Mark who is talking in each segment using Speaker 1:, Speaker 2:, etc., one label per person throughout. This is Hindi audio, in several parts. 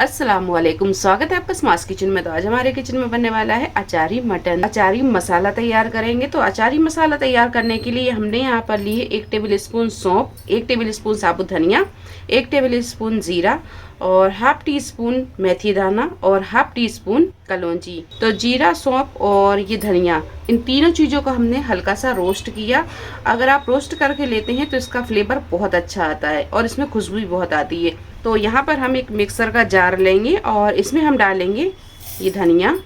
Speaker 1: अस्सलामुअलैकुम, स्वागत है आपका स्मार्ट किचन में। तो आज हमारे किचन में बनने वाला है अचारी मटन। अचारी मसाला तैयार करेंगे। तो अचारी मसाला तैयार करने के लिए हमने यहाँ पर लिए 1 टेबल स्पून सौंफ, 1 टेबल स्पून साबुत धनिया, 1 टेबल स्पून जीरा और हाफ टी स्पून मेथी दाना और हाफ टी स्पून कलौंजी। तो जीरा, सौंफ और ये धनिया, इन तीनों चीज़ों को हमने हल्का सा रोस्ट किया। अगर आप रोस्ट करके लेते हैं तो इसका फ्लेवर बहुत अच्छा आता है और इसमें खुशबू भी बहुत आती है। तो यहाँ पर हम एक मिक्सर का जार लेंगे और इसमें हम डालेंगे ये धनिया,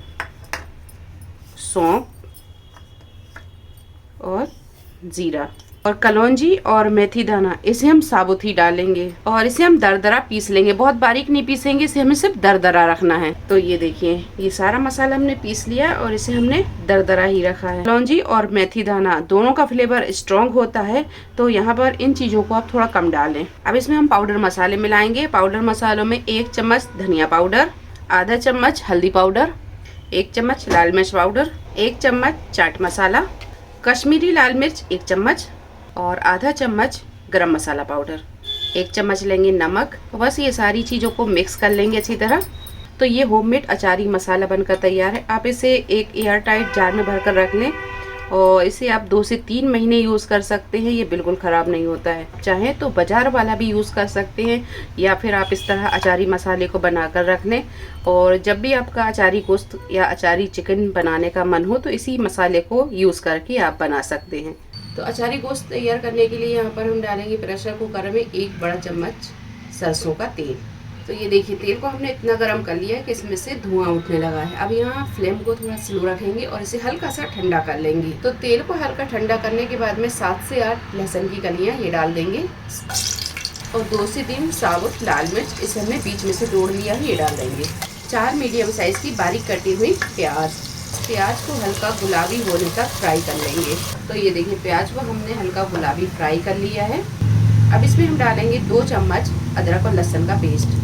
Speaker 1: सौंफ और जीरा और कलौंजी और मेथी दाना, इसे हम साबुत ही डालेंगे और इसे हम दरदरा पीस लेंगे। बहुत बारीक नहीं पीसेंगे, इसे हमें सिर्फ दरदरा रखना है। तो ये देखिए, ये सारा मसाला हमने पीस लिया और इसे हमने दरदरा ही रखा है। कलौंजी और मेथी दाना दोनों का फ्लेवर स्ट्रॉन्ग होता है, तो यहाँ पर इन चीजों को आप थोड़ा कम डालें। अब इसमें हम पाउडर मसाले मिलाएंगे। पाउडर मसालों में 1 चम्मच धनिया पाउडर, आधा चम्मच हल्दी पाउडर, 1 चम्मच लाल मिर्च पाउडर, 1 चम्मच चाट मसाला, कश्मीरी लाल मिर्च 1 चम्मच और आधा चम्मच गरम मसाला पाउडर, 1 चम्मच लेंगे नमक। बस ये सारी चीज़ों को मिक्स कर लेंगे अच्छी तरह। तो ये होममेड अचारी मसाला बनकर तैयार है। आप इसे एक एयर टाइट जार में भरकर रख लें और इसे आप 2 से 3 महीने यूज़ कर सकते हैं। ये बिल्कुल ख़राब नहीं होता है। चाहे तो बाजार वाला भी यूज़ कर सकते हैं या फिर आप इस तरह अचारी मसाले को बनाकर रख लें और जब भी आपका अचारी गोश्त या अचारी चिकन बनाने का मन हो तो इसी मसाले को यूज़ करके आप बना सकते हैं। तो अचारी गोश्त तैयार करने के लिए यहाँ पर हम डालेंगे प्रेशर कुकर में 1 बड़ा चम्मच सरसों का तेल। तो ये देखिए, तेल को हमने इतना गर्म कर लिया है कि इसमें से धुआं उठने लगा है। अब यहाँ फ्लेम को थोड़ा स्लो रखेंगे और इसे हल्का सा ठंडा कर लेंगे। तो तेल को हल्का ठंडा करने के बाद में 7 से 8 लहसुन की कलियाँ ये डाल देंगे और 2 से 3 साबुत लाल मिर्च, इसे हमने बीच में से तोड़ लिया है, ये डाल देंगे। 4 मीडियम साइज की बारीक कटी हुई प्याज को हल्का गुलाबी होने तक फ्राई कर लेंगे। तो ये देखिए, प्याज को हमने हल्का गुलाबी फ्राई कर लिया है। अब इसमें हम डालेंगे 2 चम्मच अदरक और लहसुन का पेस्ट।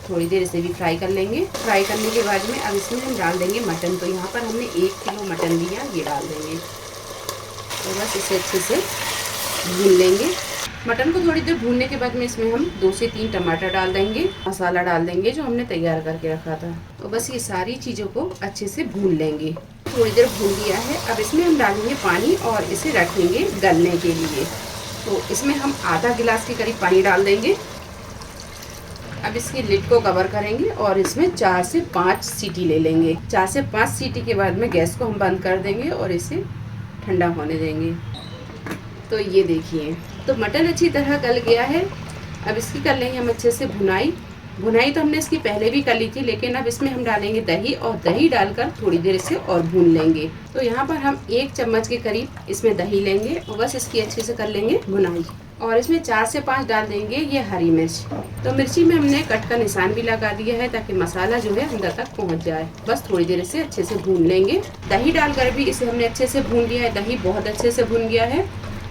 Speaker 1: थोड़ी देर इसे भी फ्राई कर लेंगे। फ्राई करने के बाद में अब इसमें हम डाल देंगे मटन। तो यहाँ पर हमने 1 किलो मटन लिया, ये डाल देंगे। तो बस इसे अच्छे से भून लेंगे। मटन को थोड़ी देर भूनने के बाद में इसमें हम 2 से 3 टमाटर डाल देंगे, मसाला डाल देंगे जो हमने तैयार करके रखा था। तो बस ये सारी चीज़ों को अच्छे से भून लेंगे। थोड़ी देर भून लिया है। अब इसमें हम डालेंगे पानी और इसे रखेंगे गलने के लिए। तो इसमें हम आधा गिलास के करीब पानी डाल देंगे। अब इसकी लिड को कवर करेंगे और इसमें 4 से 5 सीटी ले लेंगे। 4 से 5 सीटी के बाद में गैस को हम बंद कर देंगे और इसे ठंडा होने देंगे। तो ये देखिए, तो मटन अच्छी तरह गल गया है। अब इसकी कर लेंगे हम अच्छे से भुनाई तो हमने इसकी पहले भी कर ली थी, लेकिन अब इसमें हम डालेंगे दही और दही डालकर थोड़ी देर इसे और भून लेंगे। तो यहाँ पर हम 1 चम्मच के करीब इसमें दही लेंगे और बस इसकी अच्छे से कर लेंगे भुनाई और इसमें 4 से 5 डाल देंगे ये हरी मिर्च। तो मिर्ची में हमने कट का निशान भी लगा दिया है ताकि मसाला जो है अंदर तक पहुँच जाए। बस थोड़ी देर इसे अच्छे से भून लेंगे। दही डालकर भी इसे हमने अच्छे से भून लिया है। दही बहुत अच्छे से भून गया है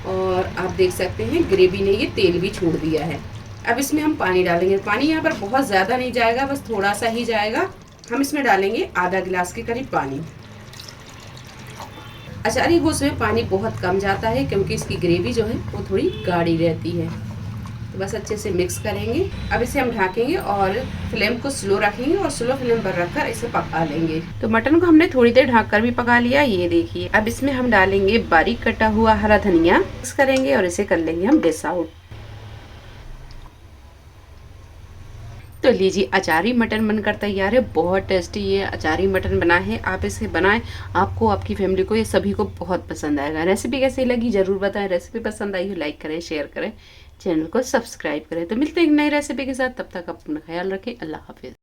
Speaker 1: और आप देख सकते हैं ग्रेवी ने ये तेल भी छोड़ दिया है। अब इसमें हम पानी डालेंगे। पानी यहाँ पर बहुत ज़्यादा नहीं जाएगा, बस थोड़ा सा ही जाएगा। हम इसमें डालेंगे आधा गिलास के करीब पानी। अचारी गोश्त में पानी बहुत कम जाता है क्योंकि इसकी ग्रेवी जो है वो थोड़ी गाढ़ी रहती है। तो बस अच्छे से मिक्स करेंगे। अब इसे हम ढकेंगे और फ्लेम को स्लो रखेंगे और स्लो फ्लेम पर रखकर इसे पका लेंगे। तो मटन को हमने थोड़ी देर ढक कर भी पका लिया, ये देखिए। अब इसमें हम डालेंगे बारीक कटा हुआ हरा धनिया, मिक्स करेंगे और इसे कर लेंगे हम डिश आउट। तो लीजिए, अचारी मटन बनकर तैयार है। बहुत टेस्टी ये अचारी मटन बना है। आप इसे बनाएं, आपको, आपकी फैमिली को, ये सभी को बहुत पसंद आएगा। रेसिपी कैसी लगी जरूर बताएं। रेसिपी पसंद आई हो लाइक करें, शेयर करें, चैनल को सब्सक्राइब करें। तो मिलते हैं एक नई रेसिपी के साथ। तब तक अपना ख्याल रखें। अल्लाह हाफिज।